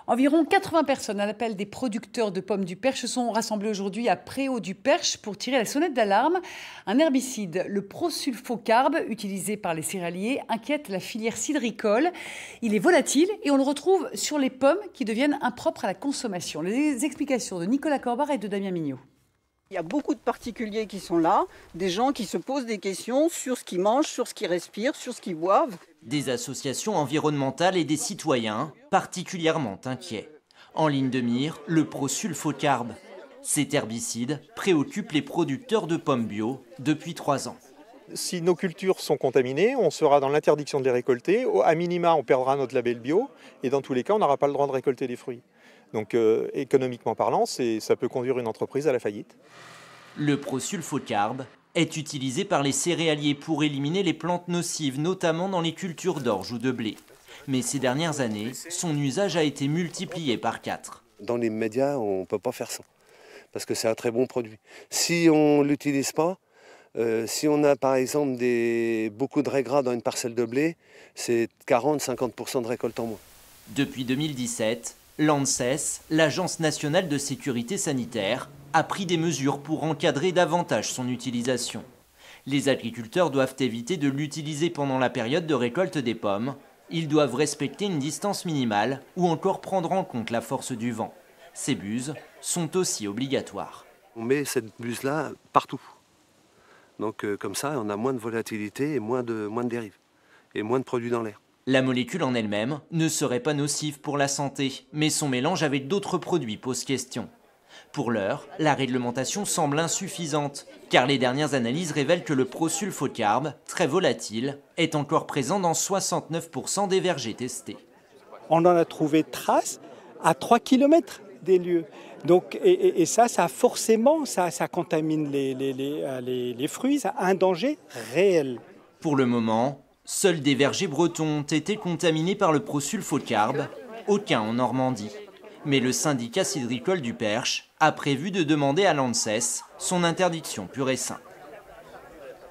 Environ 80 personnes à l'appel des producteurs de pommes du Perche se sont rassemblées aujourd'hui à Préau-du-Perche pour tirer la sonnette d'alarme. Un herbicide, le prosulfocarbe, utilisé par les céréaliers, inquiète la filière cidricole. Il est volatile et on le retrouve sur les pommes qui deviennent impropres à la consommation. Les explications de Nicolas Corbar et de Damien Mignot. Il y a beaucoup de particuliers qui sont là, des gens qui se posent des questions sur ce qu'ils mangent, sur ce qu'ils respirent, sur ce qu'ils boivent. Des associations environnementales et des citoyens particulièrement inquiets. En ligne de mire, le prosulfocarbe. Cet herbicide préoccupe les producteurs de pommes bio depuis 3 ans. Si nos cultures sont contaminées, on sera dans l'interdiction de les récolter. À minima, on perdra notre label bio et dans tous les cas, on n'aura pas le droit de récolter les fruits. Donc économiquement parlant, ça peut conduire une entreprise à la faillite. Le prosulfocarbe est utilisé par les céréaliers pour éliminer les plantes nocives, notamment dans les cultures d'orge ou de blé. Mais ces dernières années, son usage a été multiplié par 4. Dans les médias, on ne peut pas faire ça, parce que c'est un très bon produit. Si on ne l'utilise pas, si on a par exemple beaucoup de raies-gras dans une parcelle de blé, c'est 40-50% de récolte en moins. Depuis 2017, l'ANSES, l'Agence nationale de sécurité sanitaire, a pris des mesures pour encadrer davantage son utilisation. Les agriculteurs doivent éviter de l'utiliser pendant la période de récolte des pommes. Ils doivent respecter une distance minimale ou encore prendre en compte la force du vent. Ces buses sont aussi obligatoires. On met cette buse-là partout. Donc comme ça, on a moins de volatilité et moins de dérives. Et moins de produits dans l'air. La molécule en elle-même ne serait pas nocive pour la santé, mais son mélange avec d'autres produits pose question. Pour l'heure, la réglementation semble insuffisante, car les dernières analyses révèlent que le prosulfocarbe, très volatile, est encore présent dans 69% des vergers testés. On en a trouvé trace à 3 km des lieux. Donc, et ça forcément, ça contamine les fruits, ça a un danger réel. Pour le moment, seuls des vergers bretons ont été contaminés par le prosulfocarbe, aucun en Normandie. Mais le syndicat cidricole du Perche a prévu de demander à l'ANSES son interdiction pure et simple.